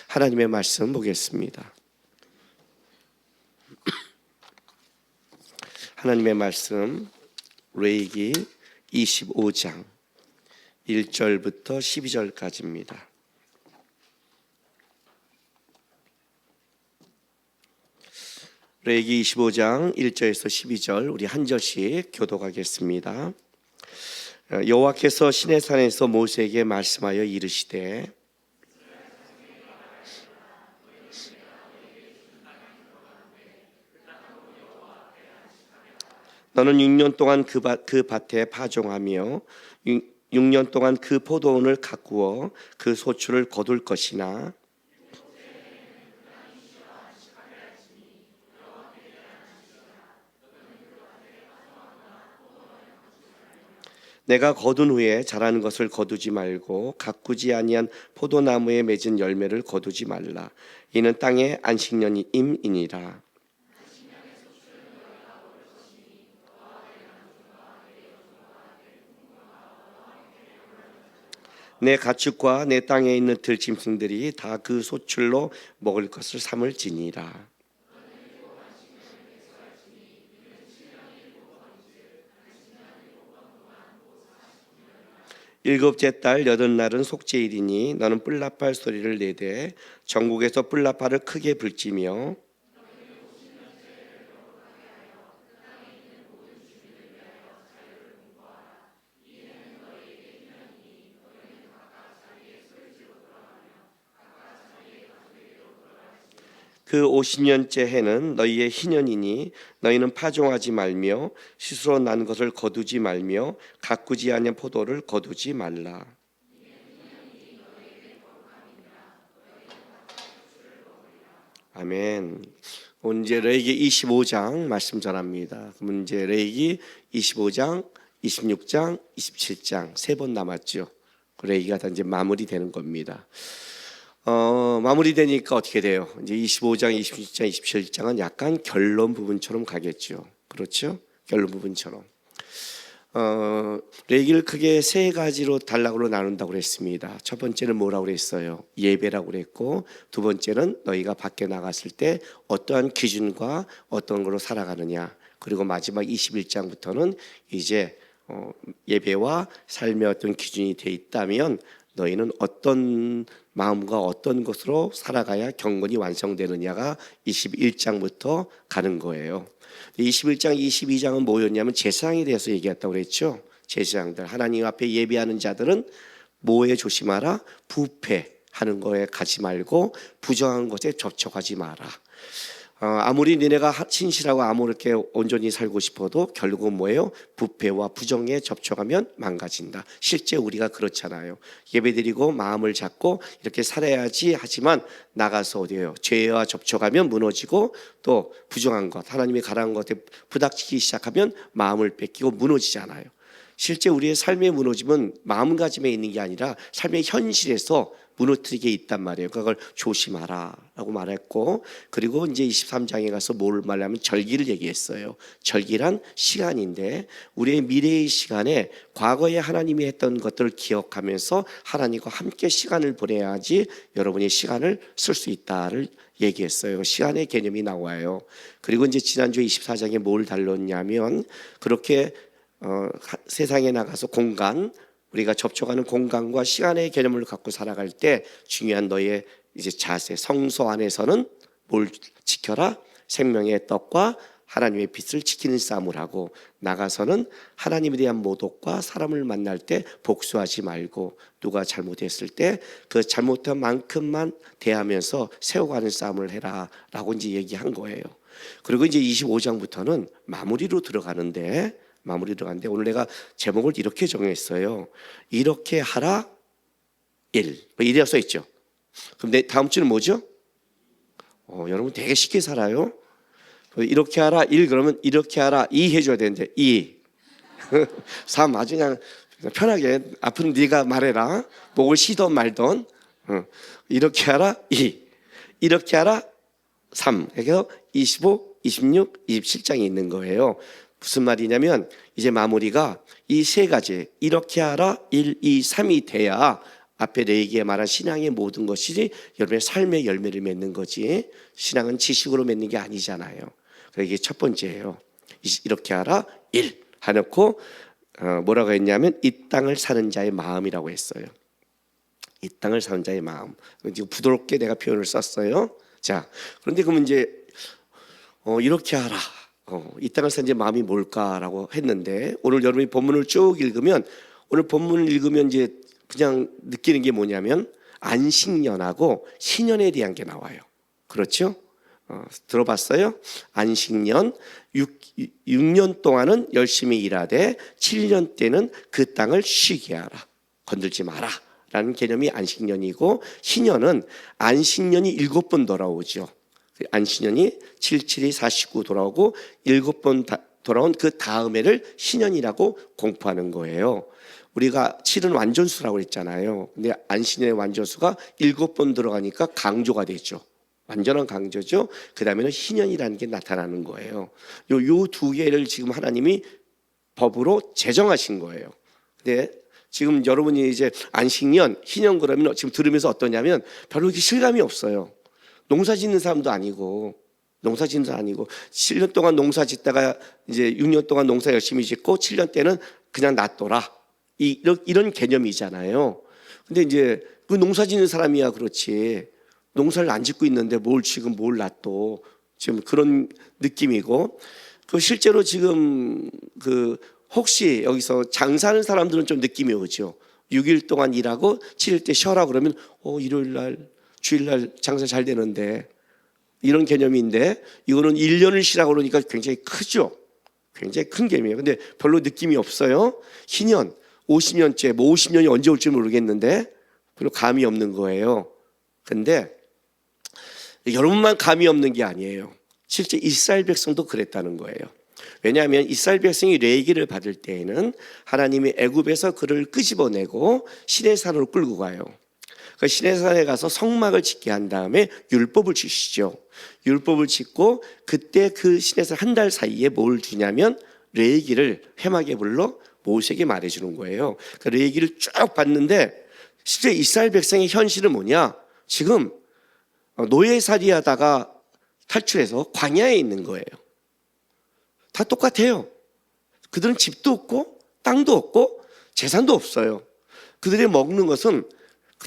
하나님의 말씀 보겠습니다. 하나님의 말씀 레위기 25장 1절부터 12절까지입니다. 레위기 25장 1절에서 12절 우리 한 절씩 교독하겠습니다. 여호와께서 시내산에서 모세에게 말씀하여 이르시되 너는 6년 동안 그 밭에 파종하며 6년 동안 그 포도원을 가꾸어 그 소출을 거둘 것이나 내가 거둔 후에 자라는 것을 거두지 말고 가꾸지 아니한 포도나무에 맺은 열매를 거두지 말라. 이는 땅의 안식년임이니라. 내 가축과 내 땅에 있는 들짐승들이 다 그 소출로 먹을 것을 삼을지니라. 일곱째 달 여덟날은 속죄일이니 너는 뿔나팔 소리를 내되 전국에서 뿔나팔을 크게 불지며 그 50년째 해는 너희의 희년이니 너희는 파종하지 말며 스스로 난 것을 거두지 말며 가꾸지 아니한 포도를 거두지 말라. 아멘. 오늘 이제 레위기 25장 말씀 전합니다. 그럼 이제 레위기 25장, 26장, 27장 세 번 남았죠. 레위기가 다 이제 마무리되는 겁니다. 마무리되니까 어떻게 돼요? 이제 25장, 26장, 27장은 약간 결론 부분처럼 가겠죠. 그렇죠? 결론 부분처럼. 레위기를 크게 세 가지로 단락으로 나눈다고 그랬습니다. 첫 번째는 뭐라고 그랬어요? 예배라고 그랬고, 두 번째는 너희가 밖에 나갔을 때 어떠한 기준과 어떤 걸로 살아가느냐. 그리고 마지막 21장부터는 이제 예배와 삶의 어떤 기준이 돼 있다면 너희는 어떤 마음과 어떤 것으로 살아가야 경건이 완성되느냐가 21장부터 가는 거예요. 21장, 22장은 뭐였냐면 제사장에 대해서 얘기했다고 그랬죠. 제사장들, 하나님 앞에 예배하는 자들은 뭐에 조심하라? 부패하는 거에 가지 말고 부정한 것에 접촉하지 마라. 아무리 너네가 신실하고 아무렇게 온전히 살고 싶어도 결국은 뭐예요? 부패와 부정에 접촉하면 망가진다. 실제 우리가 그렇잖아요. 예배드리고 마음을 잡고 이렇게 살아야지 하지만 나가서 어디에요? 죄와 접촉하면 무너지고 또 부정한 것, 하나님이 가라는 것에 부닥치기 시작하면 마음을 뺏기고 무너지잖아요. 실제 우리의 삶의 무너짐은 마음가짐에 있는 게 아니라 삶의 현실에서 무너뜨리게 있단 말이에요. 그걸 조심하라 라고 말했고, 그리고 이제 23장에 가서 뭘 말하면 절기를 얘기했어요. 절기란 시간인데 우리의 미래의 시간에 과거에 하나님이 했던 것들을 기억하면서 하나님과 함께 시간을 보내야지 여러분이 시간을 쓸 수 있다를 얘기했어요. 시간의 개념이 나와요. 그리고 이제 지난주 24장에 뭘 다뤘냐면 그렇게 세상에 나가서 공간, 우리가 접촉하는 공간과 시간의 개념을 갖고 살아갈 때 중요한 너의 이제 자세, 성소 안에서는 뭘 지켜라? 생명의 떡과 하나님의 빛을 지키는 싸움을 하고, 나가서는 하나님에 대한 모독과 사람을 만날 때 복수하지 말고 누가 잘못했을 때 그 잘못한 만큼만 대하면서 세워가는 싸움을 해라 라고 이제 얘기한 거예요. 그리고 이제 25장부터는 마무리로 들어가는데 오늘 내가 제목을 이렇게 정했어요. 이렇게 하라 1. 이래야 써 있죠. 그럼 다음 주는 뭐죠? 여러분 되게 쉽게 살아요. 이렇게 하라 1 그러면 이렇게 하라 2 해줘야 되는데 2. 3 아주 그냥 편하게 앞으로 네가 말해라. 목을 쉬던 말던. 이렇게 하라 2. 이렇게 하라 3. 그래서 25, 26, 27장이 있는 거예요. 무슨 말이냐면 이제 마무리가 이 세 가지 이렇게 하라 1, 2, 3이 돼야 앞에 레위기에 말한 신앙의 모든 것이 여러분의 삶의 열매를 맺는 거지, 신앙은 지식으로 맺는 게 아니잖아요. 그래서 이게 첫 번째예요. 이렇게 하라 1 해놓고 뭐라고 했냐면 이 땅을 사는 자의 마음이라고 했어요. 이 땅을 사는 자의 마음. 지금 부드럽게 내가 표현을 썼어요. 자, 그런데 그러면 이제 이렇게 하라. 이 땅을 사는 자의 마음이 뭘까라고 했는데, 오늘 여러분이 본문을 쭉 읽으면, 오늘 본문을 읽으면 이제 그냥 느끼는 게 뭐냐면 안식년하고 희년에 대한 게 나와요. 그렇죠? 들어봤어요? 안식년 6년 동안은 열심히 일하되 7년 때는 그 땅을 쉬게 하라. 건들지 마라 라는 개념이 안식년이고, 희년은 안식년이 7번 돌아오죠. 안식년이 77이 49 돌아오고 7번 돌아온 그 다음 해를 희년이라고 공포하는 거예요. 우리가 7은 완전수라고 했잖아요. 근데 안식년의 완전수가 7번 들어가니까 강조가 되죠. 완전한 강조죠. 그 다음에는 희년이라는 게 나타나는 거예요. 요 두 개를 지금 하나님이 법으로 제정하신 거예요. 근데 지금 여러분이 이제 안식년, 희년 그러면 지금 들으면서 어떠냐면 별로 이렇게 실감이 없어요. 농사 짓는 사람도 아니고, 7년 동안 농사 짓다가 이제 6년 동안 농사 열심히 짓고 7년 때는 그냥 놔둬라. 이런 개념이잖아요. 근데 이제 그 농사 짓는 사람이야 그렇지, 농사를 안 짓고 있는데 뭘 놔둬. 지금 그런 느낌이고, 그 실제로 지금 혹시 여기서 장사하는 사람들은 좀 느낌이 오죠. 6일 동안 일하고 7일 때 쉬어라 그러면 일요일 날, 주일 날 장사 잘 되는데, 이런 개념인데, 이거는 1년을 쉬라고 그러니까 굉장히 크죠. 굉장히 큰 개념이에요. 근데 별로 느낌이 없어요. 희년 50년째, 50년이 언제 올지 모르겠는데 별로 감이 없는 거예요. 근데 여러분만 감이 없는 게 아니에요. 실제 이스라엘 백성도 그랬다는 거예요. 왜냐하면 이스라엘 백성이 레위기를 받을 때에는 하나님이 애굽에서 그를 끄집어내고 시내산으로 끌고 가요. 그 시내산에 가서 성막을 짓게 한 다음에 율법을 주시죠. 율법을 짓고 그때 그 시내산 한 달 사이에 뭘 주냐면 레위기를 회막에 불러 모세에게 말해주는 거예요. 그 레위기를 쭉 봤는데 실제 이스라엘 백성의 현실은 뭐냐? 지금 노예살이하다가 탈출해서 광야에 있는 거예요. 다 똑같아요. 그들은 집도 없고 땅도 없고 재산도 없어요. 그들이 먹는 것은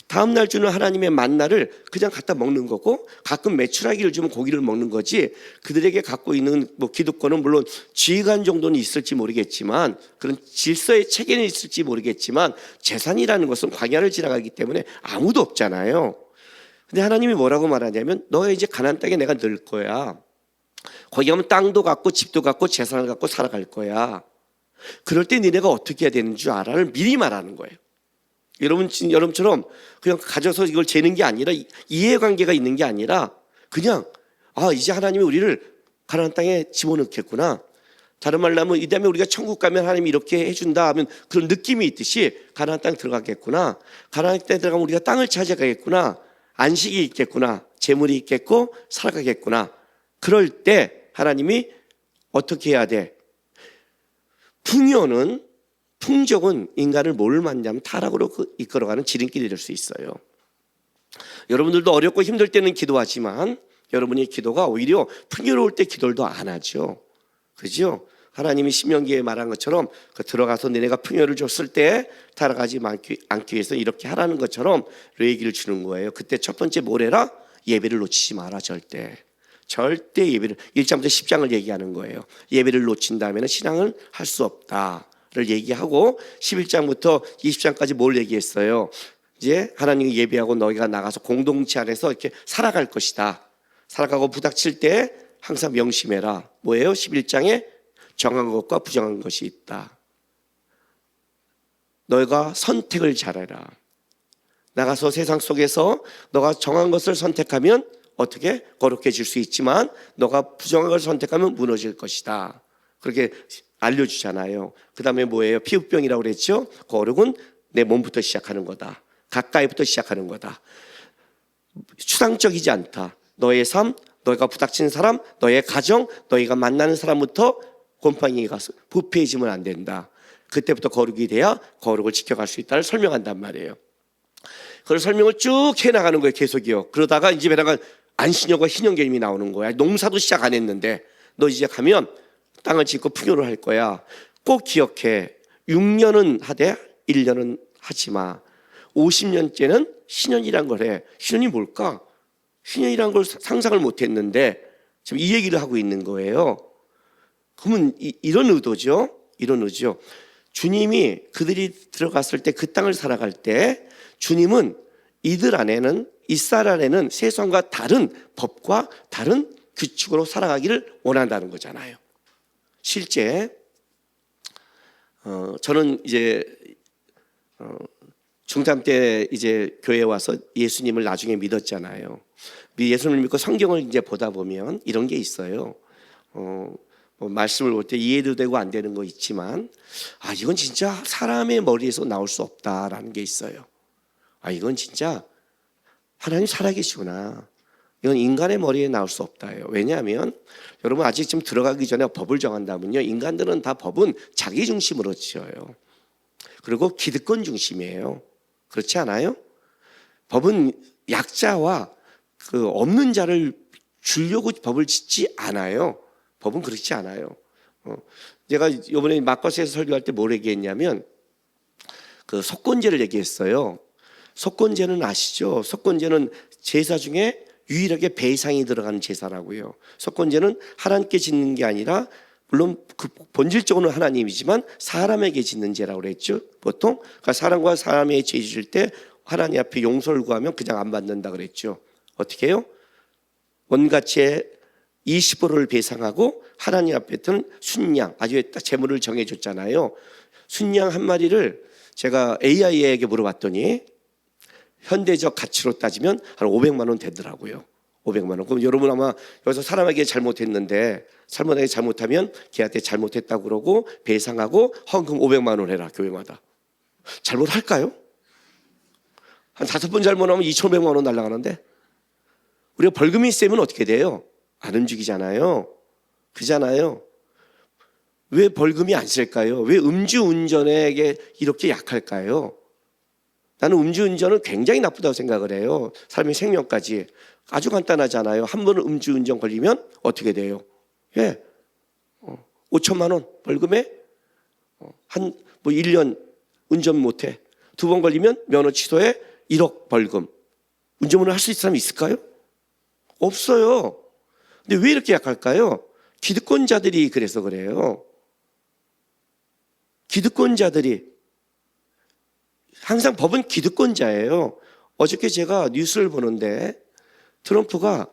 다음 날 주는 하나님의 만나를 그냥 갖다 먹는 거고, 가끔 메추라기를 주면 고기를 먹는 거지, 그들에게 갖고 있는 기득권은 물론 지휘관 정도는 있을지 모르겠지만, 그런 질서의 체계는 있을지 모르겠지만, 재산이라는 것은 광야를 지나가기 때문에 아무도 없잖아요. 근데 하나님이 뭐라고 말하냐면 너가 이제 가나안 땅에 내가 넣을 거야. 거기 가면 땅도 갖고 집도 갖고 재산을 갖고 살아갈 거야. 그럴 때 니네가 어떻게 해야 되는 줄 알아를 미리 말하는 거예요. 여러분처럼 그냥 가져서 이걸 재는 게 아니라, 이해관계가 있는 게 아니라 그냥 이제 하나님이 우리를 가나안 땅에 집어넣겠구나. 다른 말로 하면 이 다음에 우리가 천국 가면 하나님이 이렇게 해준다 하면 그런 느낌이 있듯이 가나안 땅 들어가겠구나. 가나안 땅에 들어가면 우리가 땅을 찾아가겠구나. 안식이 있겠구나. 재물이 있겠고 살아가겠구나. 그럴 때 하나님이 어떻게 해야 돼? 풍족은 인간을 뭘 만나면 타락으로 이끌어가는 지름길이 될 수 있어요. 여러분들도 어렵고 힘들 때는 기도하지만 여러분의 기도가 오히려 풍요로울 때 기도를 더 안 하죠. 그죠? 하나님이 신명기에 말한 것처럼 들어가서 너네가 풍요를 줬을 때 타락하지 않기 위해서 이렇게 하라는 것처럼 레위기를 주는 거예요. 그때 첫 번째 뭐래라? 예배를 놓치지 마라. 절대 예배를, 1장부터 10장을 얘기하는 거예요. 예배를 놓친다면 신앙을 할 수 없다를 얘기하고, 11장부터 20장까지 뭘 얘기했어요? 이제 하나님이 예배하고 너희가 나가서 공동체 안에서 이렇게 살아갈 것이다. 살아가고 부닥칠 때 항상 명심해라. 뭐예요? 11장에 정한 것과 부정한 것이 있다. 너희가 선택을 잘해라. 나가서 세상 속에서 너가 정한 것을 선택하면 어떻게 거룩해질 수 있지만, 너가 부정한 걸 선택하면 무너질 것이다. 그렇게 알려주잖아요. 그 다음에 뭐예요? 피부병이라고 그랬죠? 거룩은 내 몸부터 시작하는 거다. 가까이부터 시작하는 거다. 추상적이지 않다. 너의 삶, 너희가 부닥치는 사람, 너의 가정, 너희가 만나는 사람부터 곰팡이가 부패해지면 안 된다. 그때부터 거룩이 돼야 거룩을 지켜갈 수 있다를 설명한단 말이에요. 그걸 설명을 쭉 해나가는 거예요. 계속이요. 그러다가 이제 배나가 안신년과 희년 개념이 나오는 거야. 농사도 시작 안 했는데 너 이제 가면 땅을 짓고 풍요를 할 거야. 꼭 기억해. 6년은 하되 1년은 하지 마. 50년째는 신년이란 걸 해. 신년이 뭘까? 신년이란 걸 상상을 못 했는데 지금 이 얘기를 하고 있는 거예요. 그러면 이런 의도죠. 이런 의지요. 주님이 그들이 들어갔을 때 그 땅을 살아갈 때 주님은 이들 안에는 이스라엘 안에는 세상과 다른 법과 다른 규칙으로 살아가기를 원한다는 거잖아요. 실제 저는 이제 중3 때 이제 교회에 와서 예수님을 나중에 믿었잖아요. 예수님을 믿고 성경을 이제 보다 보면 이런 게 있어요. 뭐 말씀을 볼 때 이해도 되고 안 되는 거 있지만 이건 진짜 사람의 머리에서 나올 수 없다라는 게 있어요. 이건 진짜 하나님 살아계시구나. 이건 인간의 머리에 나올 수 없다요. 왜냐하면 여러분 아직 좀 들어가기 전에 법을 정한다면요, 인간들은 다 법은 자기 중심으로 지어요. 그리고 기득권 중심이에요. 그렇지 않아요? 법은 약자와 그 없는 자를 주려고 법을 짓지 않아요. 법은 그렇지 않아요. 제가 이번에 마커스에서 설교할 때 뭘 얘기했냐면 그 속건제를 얘기했어요. 속건제는 아시죠? 속건제는 제사 중에 유일하게 배상이 들어가는 제사라고요. 속건제는 하나님께 짓는 게 아니라 물론 그 본질적으로는 하나님이지만 사람에게 짓는 제라고 그랬죠. 보통 그러니까 사람과 사람에게 죄 지을 때 하나님 앞에 용서를 구하면 그냥 안 받는다 그랬죠. 어떻게 해요? 원가치의 20%를 배상하고 하나님 앞에는 순양, 아주 딱 제물을 정해줬잖아요. 순양 한 마리를 제가 AI에게 물어봤더니 현대적 가치로 따지면 한 500만 원 되더라고요. 500만 원. 그럼 여러분 아마 여기서 사람에게 잘못했는데 사람에게 잘못하면 걔한테 잘못했다고 그러고 배상하고 헌금 500만 원 해라 교회마다. 잘못할까요? 한 5번 잘못하면 2,500만 원 날아가는데 우리가 벌금이 세면 어떻게 돼요? 안 움직이잖아요. 그잖아요. 왜 벌금이 안 셀까요? 왜 음주운전에게 이렇게 약할까요? 나는 음주운전은 굉장히 나쁘다고 생각을 해요. 사람의 생명까지. 아주 간단하잖아요. 한 번 음주운전 걸리면 어떻게 돼요? 5천만 원 벌금에 한 1년 운전 못해. 2번 걸리면 면허 취소에 1억 벌금. 운전을 할 수 있는 사람이 있을까요? 없어요. 근데 왜 이렇게 약할까요? 기득권자들이 그래서 그래요. 기득권자들이 항상 법은 기득권자예요. 어저께 제가 뉴스를 보는데 트럼프가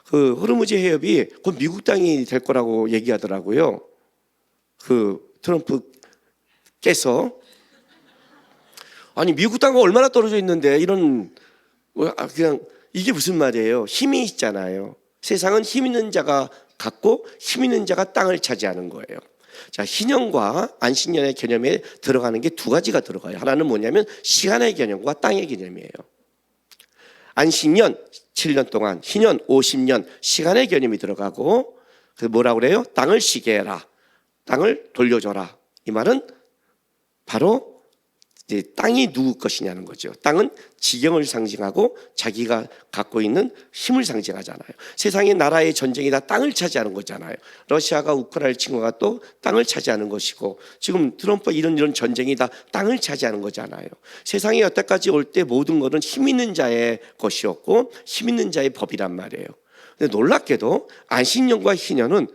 그 호르무즈 해협이 곧 미국 땅이 될 거라고 얘기하더라고요. 그 트럼프께서 아니 미국 땅과 얼마나 떨어져 있는데 이런 그냥 이게 무슨 말이에요? 힘이 있잖아요. 세상은 힘 있는 자가 갖고 힘 있는 자가 땅을 차지하는 거예요. 자, 희년과 안식년의 개념에 들어가는 게 두 가지가 들어가요. 하나는 뭐냐면 시간의 개념과 땅의 개념이에요. 안식년 7년 동안, 희년 50년 시간의 개념이 들어가고 그 뭐라고 그래요? 땅을 쉬게 해라. 땅을 돌려줘라. 이 말은 바로 이제 땅이 누구 것이냐는 거죠. 땅은 지경을 상징하고 자기가 갖고 있는 힘을 상징하잖아요. 세상의 나라의 전쟁이 다 땅을 차지하는 거잖아요. 러시아가 우크라이나를 친 거가 또 땅을 차지하는 것이고 지금 트럼프 이런 전쟁이 다 땅을 차지하는 거잖아요. 세상에 여태까지 올 때 모든 것은 힘 있는 자의 것이었고 힘 있는 자의 법이란 말이에요. 근데 놀랍게도 안식년과 희년은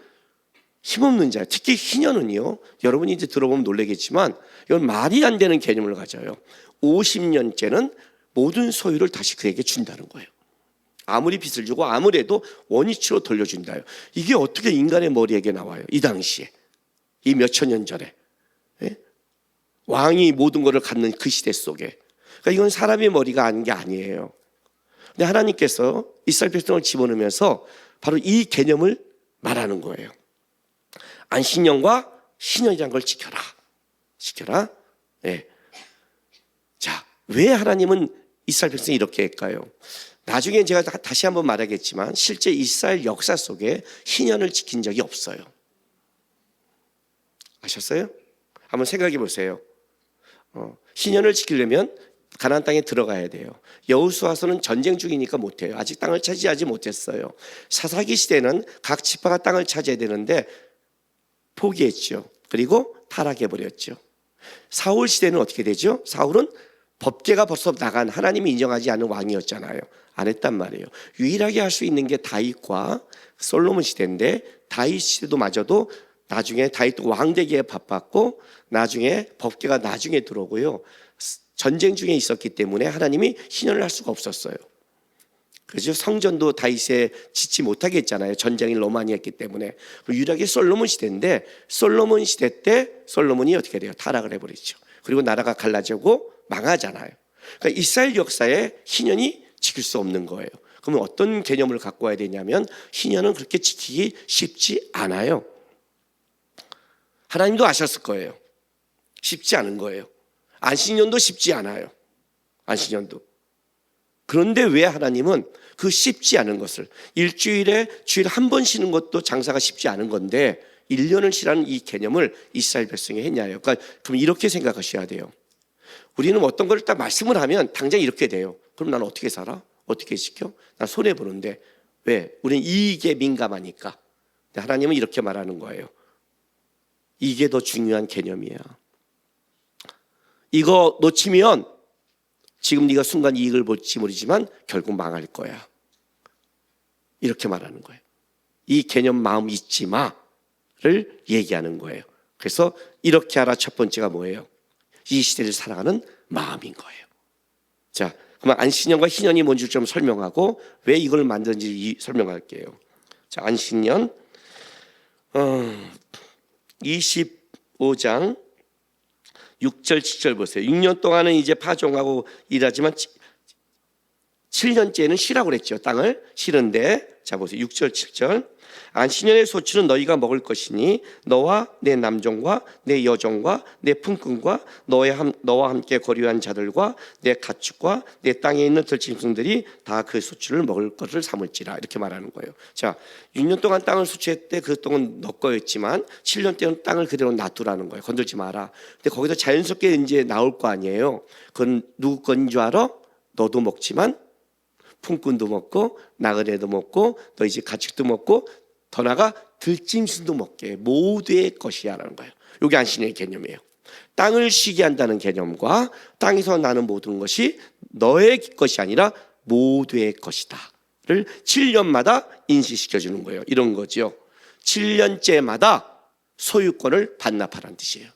힘없는 자, 특히 희년은요, 여러분이 이제 들어보면 놀라겠지만 이건 말이 안 되는 개념을 가져요. 50년째는 모든 소유를 다시 그에게 준다는 거예요. 아무리 빚을 주고 아무래도 원위치로 돌려준다요. 이게 어떻게 인간의 머리에게 나와요? 이 당시에, 이 몇천 년 전에 왕이 모든 것을 갖는 그 시대 속에. 그러니까 이건 사람의 머리가 아닌 게 아니에요. 근데 하나님께서 이스라엘 백성을 집어넣으면서 바로 이 개념을 말하는 거예요. 안식년과 희년이라는 걸 지켜라. 지켜라. 네. 자, 왜 하나님은 이스라엘 백성이 이렇게 할까요? 나중에 제가 다시 한번 말하겠지만 실제 이스라엘 역사 속에 희년을 지킨 적이 없어요. 아셨어요? 한번 생각해 보세요. 희년을 지키려면 가나안 땅에 들어가야 돼요. 여호수아서는 전쟁 중이니까 못해요. 아직 땅을 차지하지 못했어요. 사사기 시대는 각 지파가 땅을 차지해야 되는데 포기했죠. 그리고 타락해버렸죠. 사울 시대는 어떻게 되죠? 사울은 법궤가 벌써 나간, 하나님이 인정하지 않는 왕이었잖아요. 안 했단 말이에요. 유일하게 할 수 있는 게 다윗과 솔로몬 시대인데, 다윗 시대도 마저도 나중에 다윗도 왕 되기에 바빴고 나중에 법궤가 나중에 들어오고요. 전쟁 중에 있었기 때문에 하나님이 희년을 할 수가 없었어요. 그래서 성전도 다윗에 짓지 못하게 했잖아요. 전쟁을 너무 많이 했기 때문에. 유일하게 솔로몬 시대인데, 솔로몬 시대 때 솔로몬이 어떻게 돼요? 타락을 해버리죠. 그리고 나라가 갈라지고 망하잖아요. 그러니까 이스라엘 역사에 희년이 지킬 수 없는 거예요. 그러면 어떤 개념을 갖고 와야 되냐면, 희년은 그렇게 지키기 쉽지 않아요. 하나님도 아셨을 거예요. 쉽지 않은 거예요. 안식년도 쉽지 않아요. 안식년도. 그런데 왜 하나님은 그 쉽지 않은 것을, 일주일에 주일 한 번 쉬는 것도 장사가 쉽지 않은 건데 1년을 쉬라는 이 개념을 이스라엘 백성에 했냐요. 그러니까 그럼 이렇게 생각하셔야 돼요. 우리는 어떤 걸 딱 말씀을 하면 당장 이렇게 돼요. 그럼 나는 어떻게 살아? 어떻게 지켜? 난 손해보는데. 왜? 우리는 이익에 민감하니까. 근데 하나님은 이렇게 말하는 거예요. 이게 더 중요한 개념이야. 이거 놓치면 지금 네가 순간 이익을 볼지 모르지만 결국 망할 거야. 이렇게 말하는 거예요. 이 개념 마음 잊지 마를 얘기하는 거예요. 그래서 이렇게 하라. 첫 번째가 뭐예요? 이 시대를 살아가는 마음인 거예요. 자, 그러면 안식년과 희년이 뭔지 좀 설명하고 왜 이걸 만드는지 설명할게요. 자, 안식년 25장 6절 7절 보세요. 6년 동안은 이제 파종하고 일하지만 7년째는 쉬라고 그랬죠. 땅을 쉬는데, 자 보세요. 6절 7절. 안식년의 소출은 너희가 먹을 것이니 너와 내 남종과 내 여종과 내 품꾼과 너와 함께 거류한 자들과 내 가축과 내 땅에 있는 들짐승들이 다 그 소출을 먹을 것을 삼을지라. 이렇게 말하는 거예요. 자, 6년 동안 땅을 수치할 때 그 땅은 너 거였지만 7년 때는 땅을 그대로 놔두라는 거예요. 건들지 마라. 근데 거기서 자연스럽게 이제 나올 거 아니에요. 그건 누구 건인 줄 알아? 너도 먹지만 품꾼도 먹고 나그네도 먹고 너희 집 가축도 먹고 더 나아가 들짐승도 먹게, 모두의 것이야라는 거예요. 이게 안식년의 개념이에요. 땅을 쉬게 한다는 개념과 땅에서 나는 모든 것이 너의 것이 아니라 모두의 것이다를 7년마다 인식시켜주는 거예요. 이런 거죠. 7년째마다 소유권을 반납하라는 뜻이에요.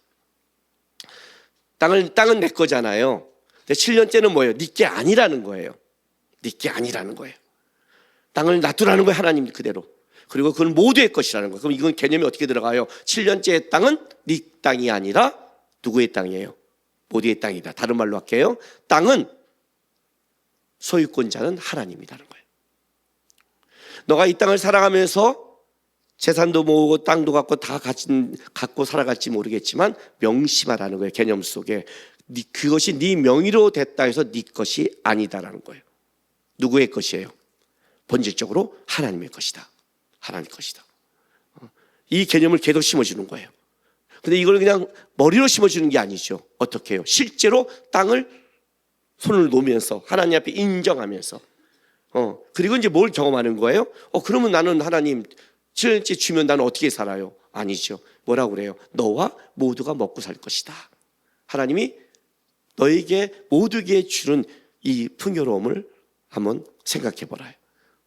땅은 내 거잖아요. 근데 7년째는 뭐예요? 네 게 아니라는 거예요. 네 게 아니라는 거예요. 땅을 놔두라는 거예요. 하나님 그대로. 그리고 그건 모두의 것이라는 거예요. 그럼 이건 개념이 어떻게 들어가요? 7년째의 땅은 네 땅이 아니라 누구의 땅이에요? 모두의 땅이다. 다른 말로 할게요. 땅은 소유권자는 하나님이라는 거예요. 너가 이 땅을 살아가면서 재산도 모으고 땅도 갖고 다 갖고 살아갈지 모르겠지만 명심하라는 거예요. 개념 속에. 그것이 네 명의로 됐다 해서 네 것이 아니다라는 거예요. 누구의 것이에요? 본질적으로 하나님의 것이다. 하나님의 것이다. 이 개념을 계속 심어주는 거예요. 근데 이걸 그냥 머리로 심어주는 게 아니죠. 어떻게 해요? 실제로 땅을 손을 놓으면서 하나님 앞에 인정하면서 그리고 이제 뭘 경험하는 거예요? 그러면 나는 하나님 7년째 주면 나는 어떻게 살아요? 아니죠. 뭐라고 그래요? 너와 모두가 먹고 살 것이다. 하나님이 너에게 모두에게 주는 이 풍요로움을 한번 생각해 보라요.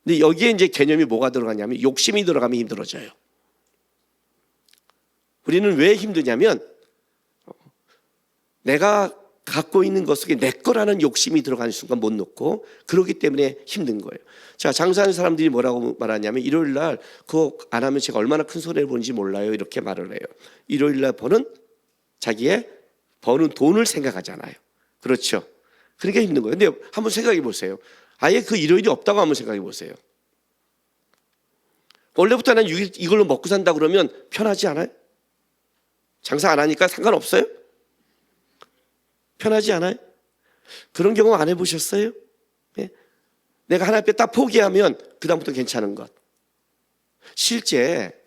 근데 여기에 이제 개념이 뭐가 들어가냐면 욕심이 들어가면 힘들어져요. 우리는 왜 힘드냐면 내가 갖고 있는 것 속에 내 거라는 욕심이 들어가는 순간 못 놓고 그러기 때문에 힘든 거예요. 자, 장사하는 사람들이 뭐라고 말하냐면 일요일 날 그거 안 하면 제가 얼마나 큰 손해를 보는지 몰라요. 이렇게 말을 해요. 일요일 날 자기의 버는 돈을 생각하잖아요. 그렇죠. 그러니까 힘든 거예요. 근데 한번 생각해 보세요. 아예 그 일요일이 없다고 한번 생각해 보세요. 원래부터 난 6일 이걸로 먹고 산다 그러면 편하지 않아요? 장사 안 하니까 상관없어요? 편하지 않아요? 그런 경험 안 해보셨어요? 네? 내가 하나 앞에 딱 포기하면 그 다음부터 괜찮은 것. 실제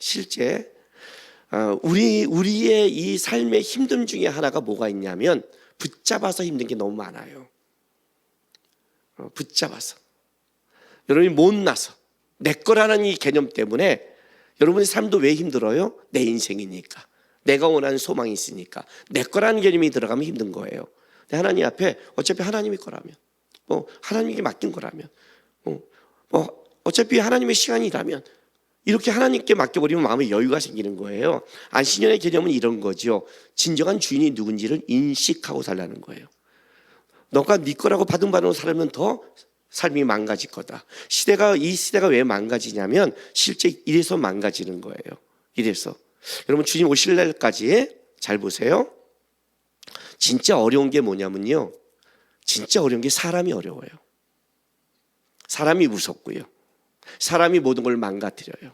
우리의 이 삶의 힘듦 중에 하나가 뭐가 있냐면 붙잡아서 힘든 게 너무 많아요. 붙잡아서 여러분이 못나서 내 거라는 이 개념 때문에 여러분의 삶도 왜 힘들어요? 내 인생이니까, 내가 원하는 소망이 있으니까 내 거라는 개념이 들어가면 힘든 거예요. 근데 하나님 앞에 어차피 하나님이 거라면, 하나님께 맡긴 거라면, 어차피 하나님의 시간이라면 이렇게 하나님께 맡겨버리면 마음에 여유가 생기는 거예요. 안식년의 개념은 이런 거죠. 진정한 주인이 누군지를 인식하고 살라는 거예요. 너가 네 거라고 받은 바로 살면 더 삶이 망가질 거다. 이 시대가 왜 망가지냐면 실제 이래서 망가지는 거예요. 이래서 여러분 주님 오실 날까지 잘 보세요. 진짜 어려운 게 뭐냐면요, 진짜 어려운 게 사람이 어려워요. 사람이 무섭고요, 사람이 모든 걸 망가뜨려요.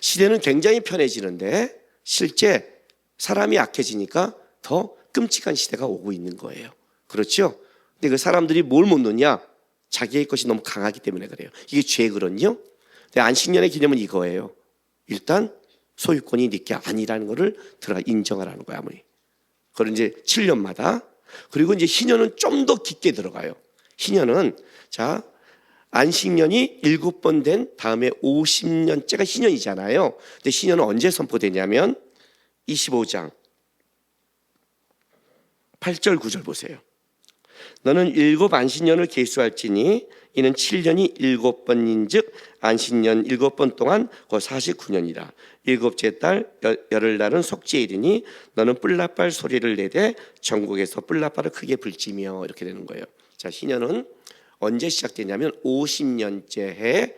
시대는 굉장히 편해지는데 실제 사람이 약해지니까 더 끔찍한 시대가 오고 있는 거예요. 그렇죠? 근데 그 사람들이 뭘 못 놓냐? 자기의 것이 너무 강하기 때문에 그래요. 이게 죄거든요. 근데 안식년의 개념은 이거예요. 일단 소유권이 네게 아니라는 것을 인정하라는 거야, 아무리. 그건 이제 7년마다. 그리고 이제 희년은 좀 더 깊게 들어가요. 희년은 안식년이 7번 된 다음에 50년째가 희년이잖아요. 근데 희년은 언제 선포되냐면 25장 8절 9절 보세요. 너는 7 안식년을 계수할지니 이는 7년이 7번인즉 안식년 7번 동안 곧 49년이라. 7째 달 열흘 날은 속죄일이니 너는 뿔나팔 소리를 내되 전국에서 뿔나팔을 크게 불지며, 이렇게 되는 거예요. 자, 희년은 언제 시작되냐면 50년째 해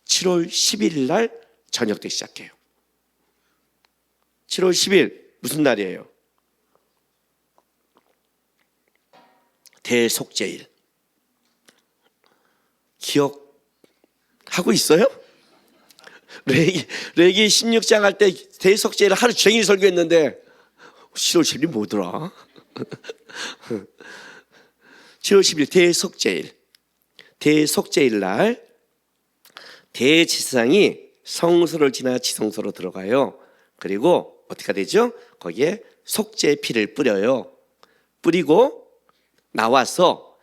7월 10일 날 저녁 때 시작해요. 7월 10일 무슨 날이에요? 대속죄일. 기억하고 있어요? 레기 16장 할 때 대속죄일 하루 종일 설교했는데 7월 10일이 뭐더라? 7월 10일 대속죄일. 대속죄일 날 대제사장이 성소를 지나 지성소로 들어가요. 그리고 어떻게 되죠? 거기에 속죄의 피를 뿌려요. 뿌리고 나와서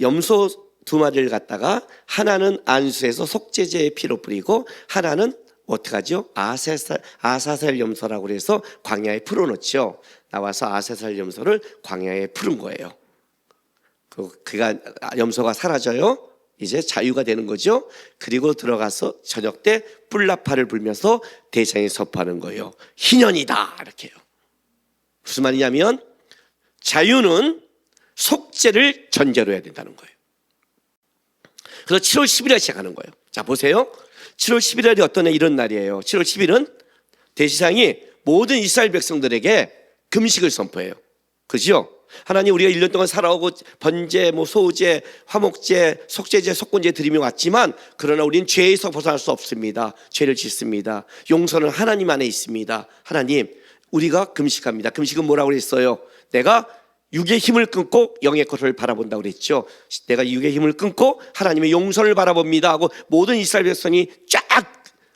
염소 2마리를 갖다가 하나는 안수해서 속죄제의 피로 뿌리고 하나는 어떻게 하죠? 아사셀 염소라고 해서 광야에 풀어놓죠. 나와서 아사셀 염소를 광야에 풀은 거예요. 그가 염소가 사라져요. 이제 자유가 되는 거죠. 그리고 들어가서 저녁 때 뿔나팔을 불면서 대장에 선포하는 거예요. 희년이다, 이렇게요. 무슨 말이냐면 자유는 속죄를 전제로 해야 된다는 거예요. 그래서 7월 10일에 시작하는 거예요. 자, 보세요. 7월 11일이 어떤 이런 날이에요. 7월 10일은 대제사장이 모든 이스라엘 백성들에게 금식을 선포해요. 그죠? 하나님, 우리가 1년 동안 살아오고 번제, 소제, 화목제, 속죄제, 속건제 드리며 왔지만 그러나 우리는 죄에서 벗어날 수 없습니다. 죄를 짓습니다. 용서는 하나님 안에 있습니다. 하나님, 우리가 금식합니다. 금식은 뭐라고 그랬어요? 내가 육의 힘을 끊고 영의 것을 바라본다고 그랬죠. 내가 육의 힘을 끊고 하나님의 용서를 바라봅니다 하고 모든 이스라엘 백성이 쫙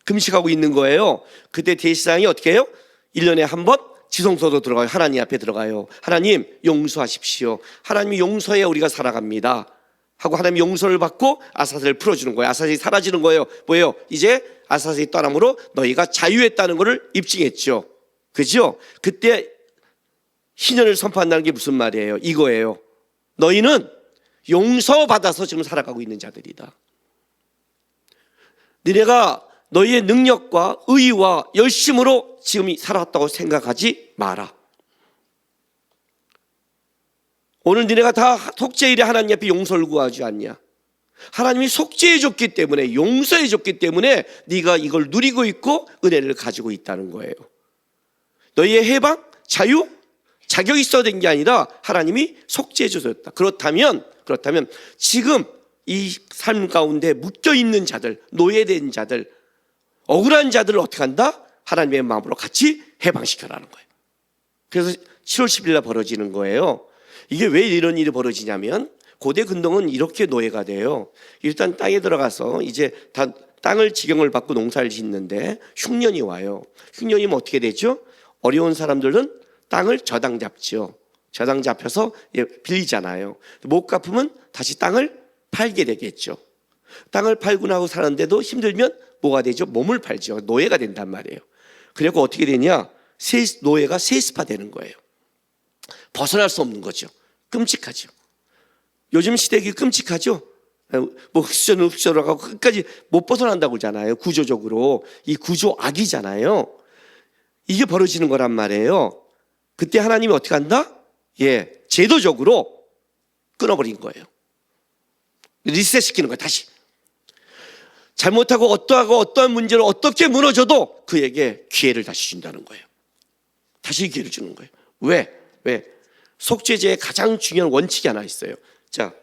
금식하고 있는 거예요. 그때 대제사장이 어떻게 해요? 1년에 한 번 지성소로 들어가요. 하나님 앞에 들어가요. 하나님 용서하십시오. 하나님이 용서해 우리가 살아갑니다 하고 하나님 용서를 받고 아사셀을 풀어주는 거예요. 아사셀이 사라지는 거예요. 뭐예요? 이제 아사셀이 떠남으로 너희가 자유했다는 것을 입증했죠. 그죠? 그때 희년을 선포한다는 게 무슨 말이에요? 이거예요. 너희는 용서받아서 지금 살아가고 있는 자들이다. 너희가 너희의 능력과 의와 열심으로 지금 살아왔다고 생각하지 마라. 오늘 너희가 다 속죄일에 하나님 앞에 용서를 구하지 않냐? 하나님이 속죄해 줬기 때문에, 용서해 줬기 때문에 네가 이걸 누리고 있고 은혜를 가지고 있다는 거예요. 너희의 해방, 자유, 자격이 있어야 된 게 아니라 하나님이 속죄해 주셨다. 그렇다면 지금 이 삶 가운데 묶여있는 자들, 노예된 자들, 억울한 자들을 어떻게 한다? 하나님의 마음으로 같이 해방시켜라는 거예요. 그래서 7월 10일 날 벌어지는 거예요. 이게 왜 이런 일이 벌어지냐면 고대 근동은 이렇게 노예가 돼요. 일단 땅에 들어가서 이제 다 땅을 지경을 받고 농사를 짓는데 흉년이 와요. 흉년이면 어떻게 되죠? 어려운 사람들은 땅을 저당 잡죠. 저당 잡혀서 빌리잖아요. 못 갚으면 다시 땅을 팔게 되겠죠. 땅을 팔고 나고 사는데도 힘들면 뭐가 되죠? 몸을 팔죠. 노예가 된단 말이에요. 그리고 어떻게 되냐? 노예가 세습화 되는 거예요. 벗어날 수 없는 거죠. 끔찍하죠. 요즘 시대가 끔찍하죠. 뭐 흡수라고 끝까지 못 벗어난다고 그러잖아요. 구조적으로 이 구조 악이잖아요. 이게 벌어지는 거란 말이에요. 그때 하나님이 어떻게 한다? 제도적으로 끊어버린 거예요. 리셋시키는 거예요. 다시 잘못하고 어떠한 문제로 어떻게 무너져도 그에게 기회를 다시 준다는 거예요. 다시 기회를 주는 거예요. 왜? 속죄제의 가장 중요한 원칙이 하나 있어요. 자,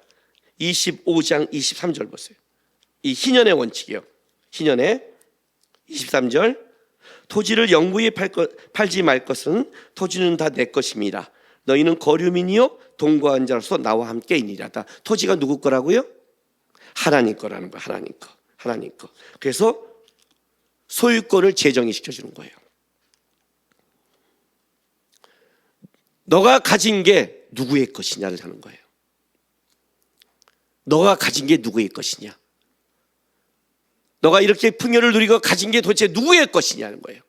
25장 23절 보세요. 이 희년의 원칙이요. 희년의 23절. 토지를 영부에 팔지 말 것은 토지는 다 내 것입니다. 너희는 거류민이요 동거한 자로서 나와 함께이니라. 토지가 누구 거라고요? 하나님 거라는 거예요. 하나님 거. 그래서 소유권을 재정의 시켜주는 거예요. 너가 가진 게 누구의 것이냐를 하는 거예요. 너가 가진 게 누구의 것이냐. 너가 이렇게 풍요를 누리고 가진 게 도대체 누구의 것이냐는 거예요.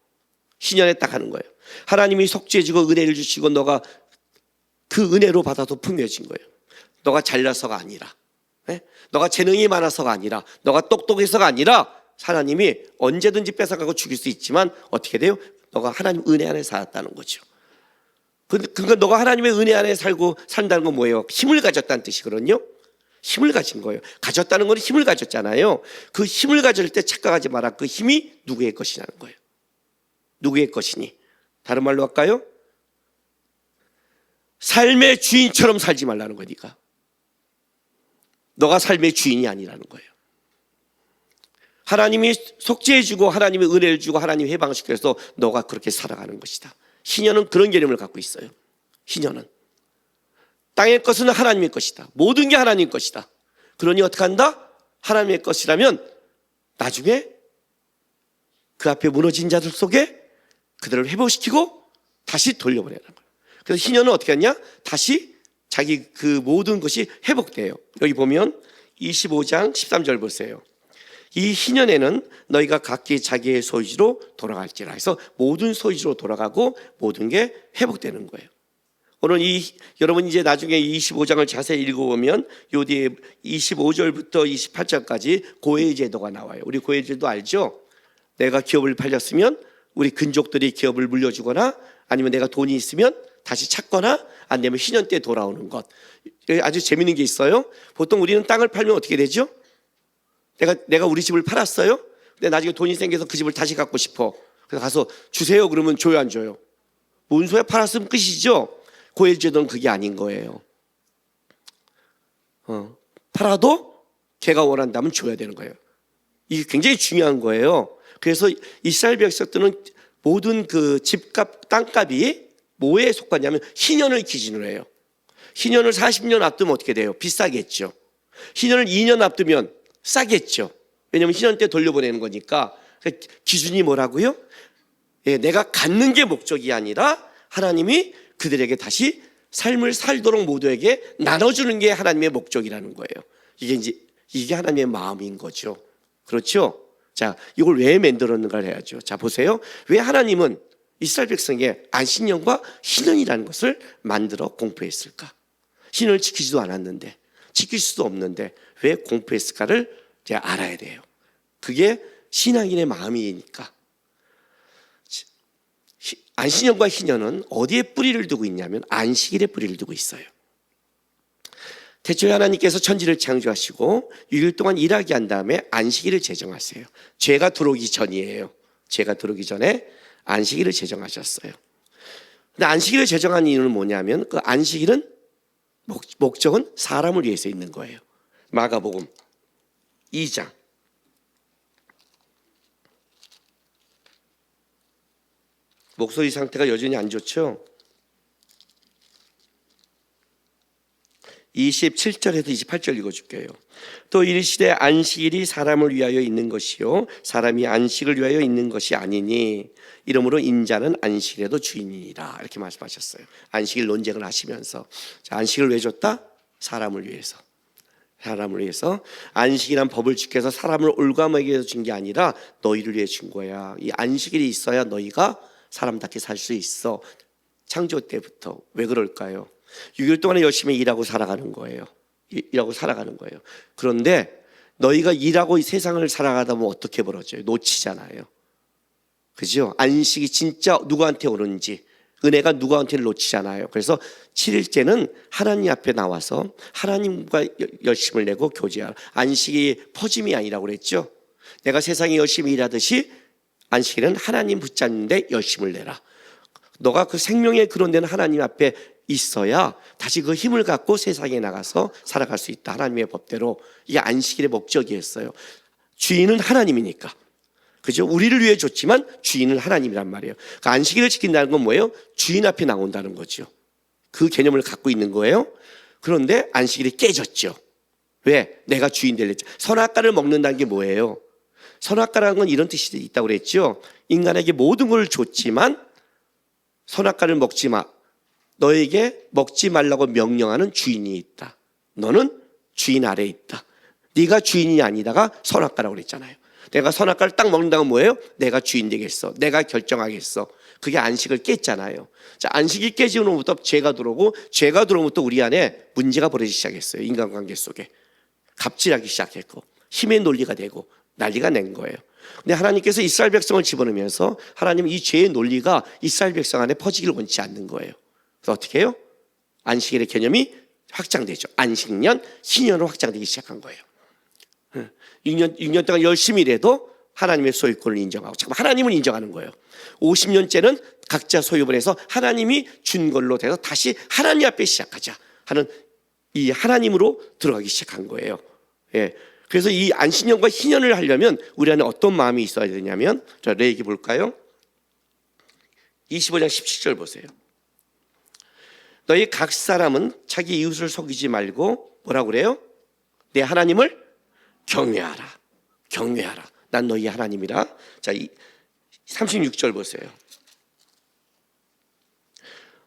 신년에 딱 하는 거예요. 하나님이 속죄해 주고 은혜를 주시고 너가 그 은혜로 받아서 풍요해진 거예요. 너가 잘나서가 아니라, 너가 재능이 많아서가 아니라, 너가 똑똑해서가 아니라 하나님이 언제든지 뺏어가고 죽일 수 있지만 어떻게 돼요? 너가 하나님 은혜 안에 살았다는 거죠. 그러니까 너가 하나님의 은혜 안에 산다는 건 뭐예요? 힘을 가졌다는 뜻이거든요. 힘을 가진 거예요. 가졌다는 건 힘을 가졌잖아요. 그 힘을 가질 때 착각하지 마라. 그 힘이 누구의 것이냐는 거예요. 누구의 것이니? 다른 말로 할까요? 삶의 주인처럼 살지 말라는 거야. 네가. 너가 삶의 주인이 아니라는 거예요. 하나님이 속죄해 주고 하나님의 은혜를 주고 하나님이 해방시켜서 너가 그렇게 살아가는 것이다. 희년은 그런 개념을 갖고 있어요. 희년은 땅의 것은 하나님의 것이다. 모든 게 하나님의 것이다. 그러니 어떻게 한다? 하나님의 것이라면 나중에 그 앞에 무너진 자들 속에 그들을 회복시키고 다시 돌려보내는 거예요. 그래서 희년은 어떻게 하냐? 다시 자기 그 모든 것이 회복돼요. 여기 보면 25장 13절 보세요. 이 희년에는 너희가 각기 자기의 소유지로 돌아갈지라 해서 모든 소유지로 돌아가고 모든 게 회복되는 거예요. 오늘 여러분 이제 나중에 25장을 자세히 읽어보면 요 뒤에 25절부터 28절까지 고해제도가 나와요. 우리 고해제도 알죠? 내가 기업을 팔렸으면 우리 근족들이 기업을 물려주거나 아니면 내가 돈이 있으면 다시 찾거나 안 되면 희년 때 돌아오는 것. 아주 재밌는 게 있어요. 보통 우리는 땅을 팔면 어떻게 되죠? 내가 우리 집을 팔았어요. 근데 나중에 돈이 생겨서 그 집을 다시 갖고 싶어. 그래서 가서 주세요. 그러면 줘요, 안 줘요? 뭔 소리야? 팔았으면 끝이죠. 고해제도는 그게 아닌 거예요. 팔아도 걔가 원한다면 줘야 되는 거예요. 이게 굉장히 중요한 거예요. 그래서 이스라엘 백성들은 모든 그 집값, 땅값이 뭐에 속하냐면 희년을 기준으로 해요. 희년을 40년 앞두면 어떻게 돼요? 비싸겠죠. 희년을 2년 앞두면 싸겠죠. 왜냐하면 희년 때 돌려보내는 거니까. 기준이 뭐라고요? 내가 갖는 게 목적이 아니라 하나님이 그들에게 다시 삶을 살도록 모두에게 나눠주는 게 하나님의 목적이라는 거예요. 이게 하나님의 마음인 거죠. 그렇죠? 자, 이걸 왜 만들었는가를 해야죠. 자, 보세요. 왜 하나님은 이스라엘 백성에게 안식년과 희년이라는 것을 만들어 공포했을까? 희년을 지키지도 않았는데, 지킬 수도 없는데 왜 공포했을까를 이제 알아야 돼요. 그게 신앙인의 마음이니까. 안식년과 희년은 어디에 뿌리를 두고 있냐면 안식일에 뿌리를 두고 있어요. 태초에 하나님께서 천지를 창조하시고 6일 동안 일하게 한 다음에 안식일을 제정하세요. 죄가 들어오기 전이에요. 죄가 들어오기 전에 안식일을 제정하셨어요. 근데 안식일을 제정한 이유는 뭐냐면 그 안식일은 목적은 사람을 위해서 있는 거예요. 마가복음 2장 목소리 상태가 여전히 안 좋죠? 27절에서 28절 읽어줄게요. 또 이르시되 안식일이 사람을 위하여 있는 것이요 사람이 안식을 위하여 있는 것이 아니니 이러므로 인자는 안식일에도 주인이니라 이렇게 말씀하셨어요. 안식일 논쟁을 하시면서 자, 안식을 왜 줬다? 사람을 위해서. 사람을 위해서. 안식이란 법을 지켜서 사람을 올가매게 해서 준 게 아니라 너희를 위해 준 거야. 이 안식일이 있어야 너희가 사람답게 살 수 있어. 창조 때부터. 왜 그럴까요? 6일 동안에 열심히 일하고 살아가는 거예요. 일하고 살아가는 거예요. 그런데 너희가 일하고 이 세상을 살아가다 보면 어떻게 벌어져요? 놓치잖아요. 그죠? 안식이 진짜 누구한테 오는지, 은혜가 누구한테를 놓치잖아요. 그래서 7일째는 하나님 앞에 나와서 하나님과 열심을 내고 교제하라. 안식이 퍼짐이 아니라고 그랬죠. 내가 세상에 열심히 일하듯이 안식일은 하나님 붙잡는데 열심을 내라. 너가 그 생명의 그런 데는 하나님 앞에 있어야 다시 그 힘을 갖고 세상에 나가서 살아갈 수 있다. 하나님의 법대로. 이게 안식일의 목적이었어요. 주인은 하나님이니까. 그죠? 우리를 위해 줬지만 주인은 하나님이란 말이에요. 그 안식일을 지킨다는 건 뭐예요? 주인 앞에 나온다는 거죠. 그 개념을 갖고 있는 거예요. 그런데 안식일이 깨졌죠. 왜? 내가 주인 되랬죠. 선악과를 먹는다는 게 뭐예요? 선악과라는 건 이런 뜻이 있다고 그랬죠. 인간에게 모든 걸 줬지만 선악과를 먹지 마. 너에게 먹지 말라고 명령하는 주인이 있다. 너는 주인 아래에 있다. 네가 주인이 아니다가 선악과라고 그랬잖아요. 내가 선악과를 딱 먹는다면 뭐예요? 내가 주인 되겠어. 내가 결정하겠어. 그게 안식을 깼잖아요. 자, 안식이 깨지는 후부터 죄가 들어오고, 죄가 들어오면 또 우리 안에 문제가 벌어지기 시작했어요. 인간관계 속에 갑질하기 시작했고 힘의 논리가 되고 난리가 낸 거예요. 근데 하나님께서 이스라엘 백성을 집어넣으면서 하나님은 이 죄의 논리가 이스라엘 백성 안에 퍼지기를 원치 않는 거예요. 그래서 어떻게 해요? 안식일의 개념이 확장되죠. 안식년, 희년으로 확장되기 시작한 거예요. 6년 동안 열심히 일해도 하나님의 소유권을 인정하고 잠깐 하나님을 인정하는 거예요. 50년째는 각자 소유를 해서 하나님이 준 걸로 돼서 다시 하나님 앞에 시작하자 하는 이 하나님으로 들어가기 시작한 거예요. 예. 그래서 이 안식년과 희년을 하려면 우리 안에 어떤 마음이 있어야 되냐면, 자, 레위기 볼까요? 25장 17절 보세요. 너희 각 사람은 자기 이웃을 속이지 말고 뭐라고 그래요? 내 하나님을 경외하라. 경외하라. 난 너희 하나님이라. 자, 36절 보세요.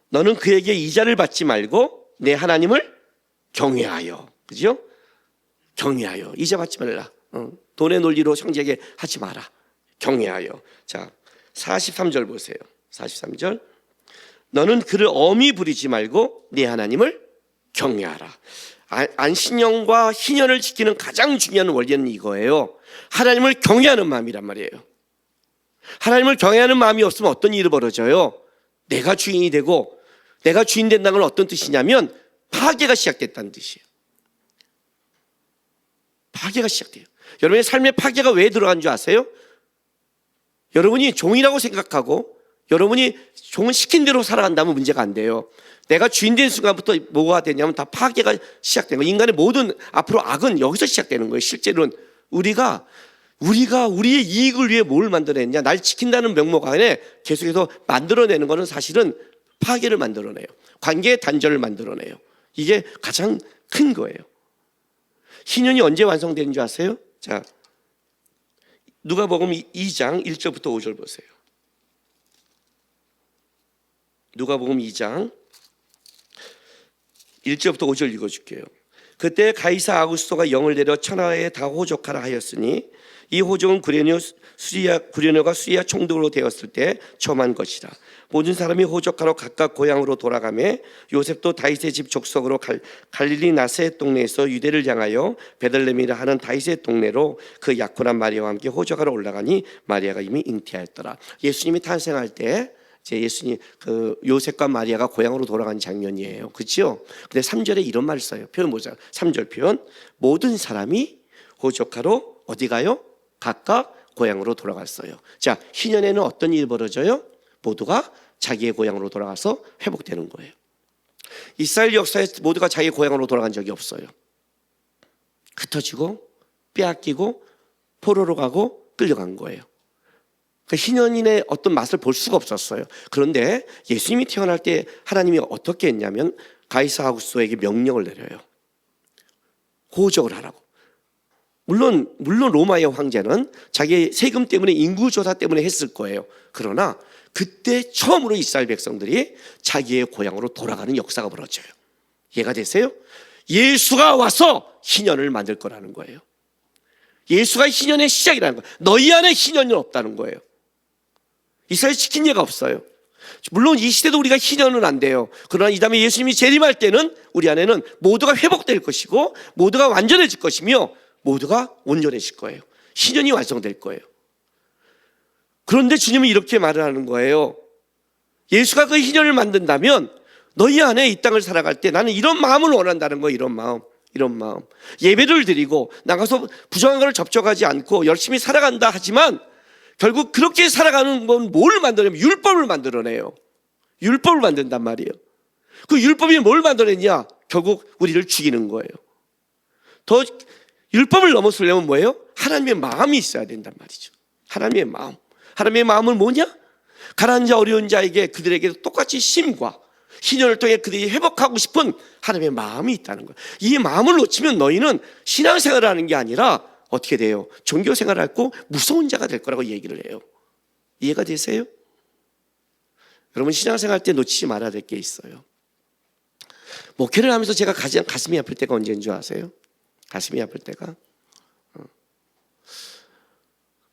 너는 그에게 이자를 받지 말고 내 하나님을 경외하여. 그죠? 경외하여. 이자 받지 말라. 돈의 논리로 형제에게 하지 마라. 경외하여. 자, 43절 보세요. 43절. 너는 그를 엄히 부리지 말고 네 하나님을 경외하라. 안식년과 희년을 지키는 가장 중요한 원리는 이거예요. 하나님을 경외하는 마음이란 말이에요. 하나님을 경외하는 마음이 없으면 어떤 일이 벌어져요? 내가 주인이 되고, 내가 주인 된다는 건 어떤 뜻이냐면 파괴가 시작됐다는 뜻이에요. 파괴가 시작돼요. 여러분의 삶에 파괴가 왜 들어간 줄 아세요? 여러분이 종이라고 생각하고 여러분이 종은 시킨 대로 살아간다면 문제가 안 돼요. 내가 주인 된 순간부터 뭐가 되냐면 다 파괴가 시작된 거예요. 인간의 모든 앞으로 악은 여기서 시작되는 거예요. 실제로는 우리가 우리의 이익을 위해 뭘 만들어냈냐, 날 지킨다는 명목 안에 계속해서 만들어내는 것은 사실은 파괴를 만들어내요. 관계의 단절을 만들어내요. 이게 가장 큰 거예요. 희년이 언제 완성되는 줄 아세요? 자, 누가복음 2장 1절부터 5절 보세요. 누가복음 2장 1절부터 5절 읽어줄게요. 그때 가이사 아구스토가 영을 내려 천하에 다 호족하라 하였으니 이 호족은 구레네가 수리아 총독으로 되었을 때 처음한 것이라. 모든 사람이 호족하러 각각 고향으로 돌아가매 요셉도 다윗의 집 족속으로 갈릴리 나세렛 동네에서 유대를 향하여 베들레헴이라 하는 다윗의 동네로 그 약혼한 마리아와 함께 호족하러 올라가니 마리아가 이미 잉태하였더라. 예수님이 탄생할 때 예수님 그 요셉과 마리아가 고향으로 돌아간 장면이에요. 그렇죠? 근데 3절에 이런 말을 써요. 표현 보자. 3절 표현. 모든 사람이 호족하러 어디 가요? 각각 고향으로 돌아갔어요. 자, 희년에는 어떤 일이 벌어져요? 모두가 자기의 고향으로 돌아가서 회복되는 거예요. 이스라엘 역사에 모두가 자기 고향으로 돌아간 적이 없어요. 흩어지고 빼앗기고 포로로 가고 끌려간 거예요. 그 희년인의 어떤 맛을 볼 수가 없었어요. 그런데 예수님이 태어날 때 하나님이 어떻게 했냐면 가이사 아구스토에게 명령을 내려요. 호적을 하라고. 물론 로마의 황제는 자기 세금 때문에 인구조사 때문에 했을 거예요. 그러나 그때 처음으로 이스라엘 백성들이 자기의 고향으로 돌아가는 역사가 벌어져요. 이해가 되세요? 예수가 와서 희년을 만들 거라는 거예요. 예수가 희년의 시작이라는 거예요. 너희 안에 희년은 없다는 거예요. 이스라엘 지킨 예가 없어요. 물론 이 시대도 우리가 희년은 안 돼요. 그러나 이 다음에 예수님이 재림할 때는 우리 안에는 모두가 회복될 것이고 모두가 완전해질 것이며 모두가 온전해질 거예요. 희년이 완성될 거예요. 그런데 주님은 이렇게 말을 하는 거예요. 예수가 그 희년을 만든다면 너희 안에 이 땅을 살아갈 때 나는 이런 마음을 원한다는 거예요. 이런 마음. 예배를 드리고 나가서 부정한 것을 접촉하지 않고 열심히 살아간다 하지만 결국 그렇게 살아가는 건 뭘 만들냐면 율법을 만들어내요. 율법을 만든단 말이에요. 그 율법이 뭘 만들어내냐? 결국 우리를 죽이는 거예요. 더 율법을 넘어서려면 뭐예요? 하나님의 마음이 있어야 된단 말이죠. 하나님의 마음. 하나님의 마음은 뭐냐? 가난한 자 어려운 자에게 그들에게 똑같이 심과 희년을 통해 그들이 회복하고 싶은 하나님의 마음이 있다는 거예요. 이 마음을 놓치면 너희는 신앙생활을 하는 게 아니라 어떻게 돼요? 종교생활을 하고 무서운 자가 될 거라고 얘기를 해요. 이해가 되세요? 여러분 신앙생활 때 놓치지 말아야 될 게 있어요. 목회를 하면서 제가 가장 가슴이 아플 때가 언제인 줄 아세요? 가슴이 아플 때가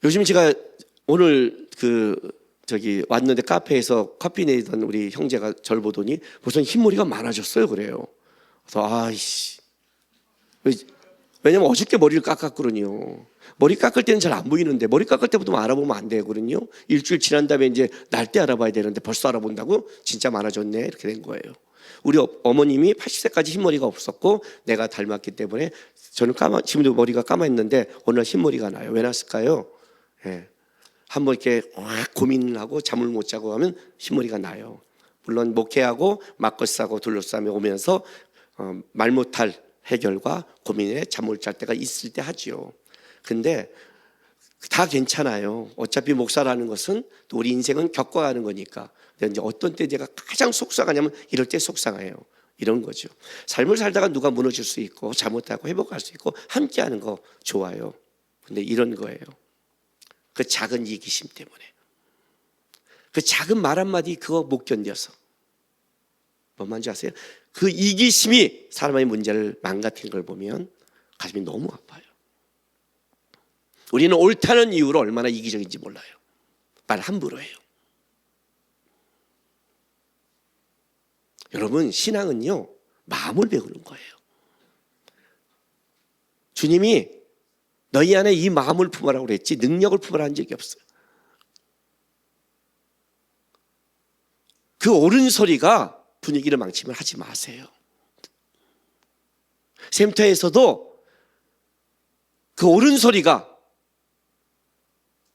요즘 제가 오늘 왔는데 카페에서 커피 내던 우리 형제가 저를 보더니 무슨 흰머리가 많아졌어요 그래요. 그래서 왜냐면 어저께 머리를 깎았거든요. 머리 깎을 때는 잘 안 보이는데 머리 깎을 때부터 알아보면 안 되거든요. 일주일 지난 다음에 이제 날 때 알아봐야 되는데 벌써 알아본다고? 진짜 많아졌네 이렇게 된 거예요. 우리 어머님이 80세까지 흰머리가 없었고 내가 닮았기 때문에 저는 지금도 머리가 까맣는데 어느 날 흰머리가 나요. 왜 났을까요? 예. 한번 이렇게 고민을 하고 잠을 못 자고 하면 흰머리가 나요. 물론 목회하고 막걸리하고 둘러싸며 오면서 말 못할 해결과 고민에 잠 못 잘 때가 있을 때 하지요. 근데 다 괜찮아요. 어차피 목사라는 것은 또 우리 인생은 겪어가는 거니까. 근데 이제 어떤 때 제가 가장 속상하냐면 이럴 때 속상해요. 이런 거죠. 삶을 살다가 누가 무너질 수 있고 잘못하고 회복할 수 있고 함께하는 거 좋아요. 근데 이런 거예요. 그 작은 이기심 때문에 그 작은 말 한마디 그거 못 견뎌서 뭔지 아세요? 그 이기심이 사람의 문제를 망가뜨린 걸 보면 가슴이 너무 아파요. 우리는 옳다는 이유로 얼마나 이기적인지 몰라요. 말 함부로 해요. 여러분 신앙은요 마음을 배우는 거예요. 주님이 너희 안에 이 마음을 품으라고 그랬지 능력을 품으라 한 적이 없어요. 그 옳은 소리가 분위기를 망치면 하지 마세요. 샘터에서도 그 옳은 소리가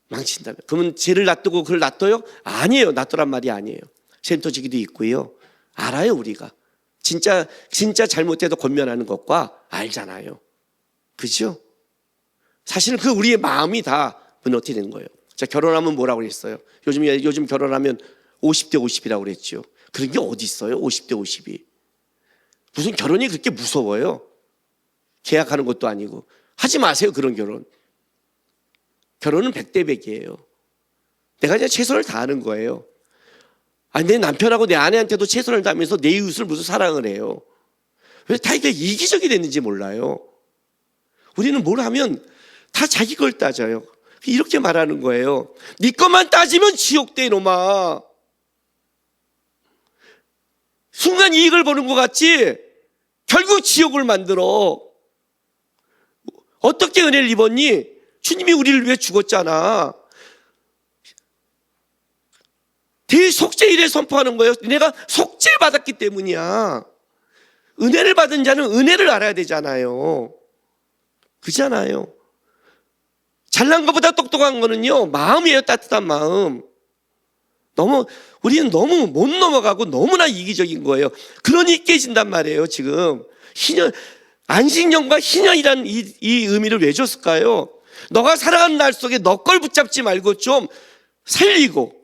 망친다면 그러면 죄를 놔두고 그걸 놔둬요? 아니에요. 놔두란 말이 아니에요. 샘터지기도 있고요. 알아요 우리가. 진짜 잘못돼도 권면하는 것과 알잖아요. 그죠? 사실은 그 우리의 마음이 다 무너뜨리는 거예요. 자, 결혼하면 뭐라고 그랬어요? 요즘 결혼하면 50대 50이라고 그랬죠. 그런 게 어디 있어요? 50대 50이. 무슨 결혼이 그렇게 무서워요? 계약하는 것도 아니고. 하지 마세요 그런 결혼. 결혼은 100대 100이에요. 내가 그냥 최선을 다하는 거예요. 아니 내 남편하고 내 아내한테도 최선을 다하면서 내 이웃을 무슨 사랑을 해요. 왜 다 이게 이기적이 됐는지 몰라요. 우리는 뭘 하면 다 자기 걸 따져요. 이렇게 말하는 거예요. 네 것만 따지면 지옥돼 이놈아. 순간 이익을 보는 것 같지 결국 지옥을 만들어. 어떻게 은혜를 입었니? 주님이 우리를 위해 죽었잖아. 대속죄일에 선포하는 거예요. 내가 속죄받았기 때문이야. 은혜를 받은 자는 은혜를 알아야 되잖아요. 그잖아요. 잘난 것보다 똑똑한 거는요 마음이에요. 따뜻한 마음. 우리는 너무 못 넘어가고 너무나 이기적인 거예요. 그러니 깨진단 말이에요. 지금 안식년과 희년이라는 이 의미를 왜 줬을까요? 너가 살아가는 날 속에 너 걸 붙잡지 말고 좀 살리고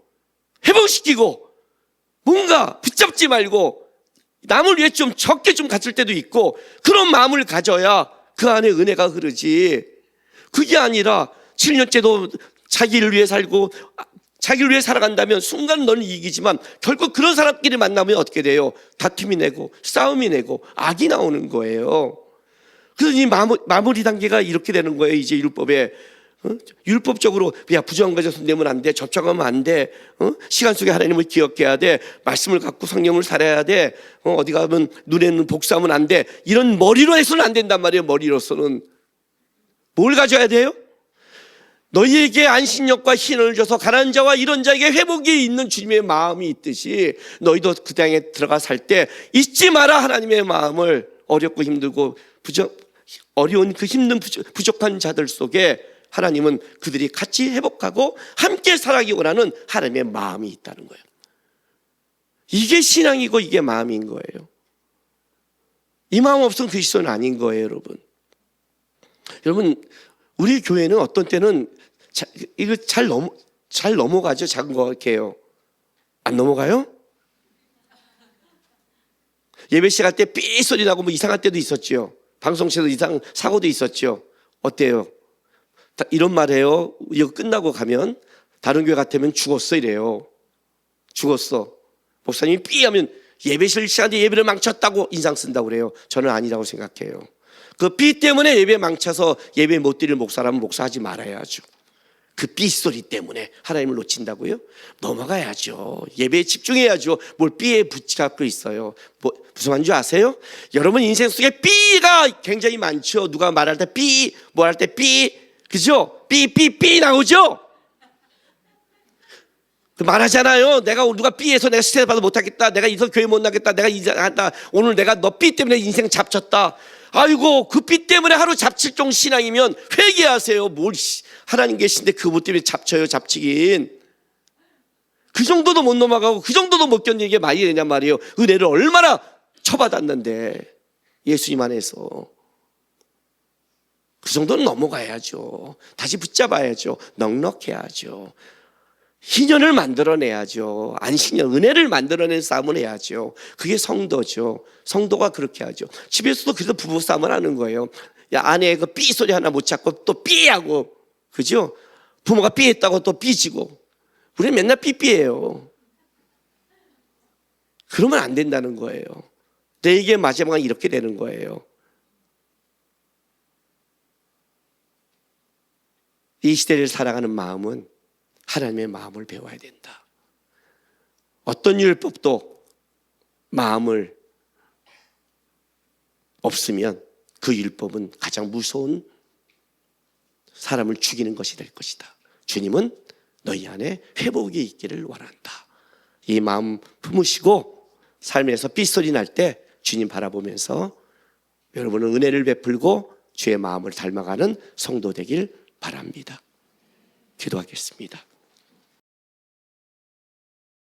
회복시키고 뭔가 붙잡지 말고 남을 위해 좀 적게 좀 갖출 때도 있고 그런 마음을 가져야 그 안에 은혜가 흐르지. 그게 아니라 7년째도 자기를 위해 살고 자기를 위해 살아간다면 순간 너는 이기지만 결국 그런 사람끼리 만나면 어떻게 돼요? 다툼이 내고 싸움이 내고 악이 나오는 거예요. 그래서 이 마무리 단계가 이렇게 되는 거예요. 이제 율법에 율법적으로 야 부정한 것에 손대면 안 돼, 접촉하면 안 돼, 시간 속에 하나님을 기억해야 돼, 말씀을 갖고 성령을 살아야 돼, 어디 가면 눈에는 복수하면 안 돼, 이런 머리로 해서는 안 된단 말이에요. 머리로서는 뭘 가져야 돼요? 너희에게 안식력과 희년을 줘서 가난한 자와 이런 자에게 회복이 있는 주님의 마음이 있듯이 너희도 그 땅에 들어가 살 때 잊지 마라. 하나님의 마음을 어렵고 힘들고 어려운 그 힘든 부족한 자들 속에 하나님은 그들이 같이 회복하고 함께 살아가기 원하는 하나님의 마음이 있다는 거예요. 이게 신앙이고 이게 마음인 거예요. 이 마음 없으면 그리스도는 아닌 거예요, 여러분. 여러분, 우리 교회는 어떤 때는 이거 잘 넘어가죠. 작은 거 이렇게요. 안 넘어가요? 예배 시간 때 삐 소리 나고 뭐 이상한 때도 있었죠. 방송실에서 이상 사고도 있었죠. 어때요? 이런 말해요. 이거 끝나고 가면 다른 교회 같으면 죽었어 이래요. 죽었어. 목사님이 삐 하면 예배실 시간에 예배를 망쳤다고 인상 쓴다고 그래요. 저는 아니라고 생각해요. 그 삐 때문에 예배 망쳐서 예배 못 드릴 목사라면 목사하지 말아야죠. 그 삐 소리 때문에 하나님을 놓친다고요? 넘어가야죠. 예배에 집중해야죠. 뭘 삐에 붙잡고 있어요. 무슨 말인지 아세요? 여러분 인생 속에 삐가 굉장히 많죠. 누가 말할 때 삐, 뭐 할 때 삐, 그죠? 삐 나오죠? 말하잖아요. 내가 누가 삐에서 내가 스트레스 받아 못하겠다. 내가 이서 교회 못 나겠다. 내가 이상하다. 오늘 내가 너 삐 때문에 인생 잡쳤다. 아이고 그 삐 때문에 하루 잡칠 종 신앙이면 회개하세요. 뭘 하나님 계신데 그것 때문에 잡쳐요. 잡치긴. 그 정도도 못 넘어가고 그 정도도 못 견디게 말이 되냔 말이에요. 은혜를 얼마나 쳐받았는데 예수님 안에서. 그 정도는 넘어가야죠. 다시 붙잡아야죠. 넉넉해야죠. 희년을 만들어내야죠. 안식년, 은혜를 만들어낸 싸움을 해야죠. 그게 성도죠. 성도가 그렇게 하죠. 집에서도 그래서 부부 싸움을 하는 거예요. 야, 아내가 삐 소리 하나 못 찾고 또 삐하고, 그죠? 부모가 삐했다고 또 삐지고. 우리는 맨날 삐삐해요. 그러면 안 된다는 거예요. 내게 마지막은 이렇게 되는 거예요. 이 시대를 살아가는 마음은 하나님의 마음을 배워야 된다. 어떤 율법도 마음을 없으면 그 율법은 가장 무서운 사람을 죽이는 것이 될 것이다. 주님은 너희 안에 회복이 있기를 원한다. 이 마음 품으시고 삶에서 삐소리 날 때 주님 바라보면서 여러분은 은혜를 베풀고 주의 마음을 닮아가는 성도 되길 바랍니다. 기도하겠습니다.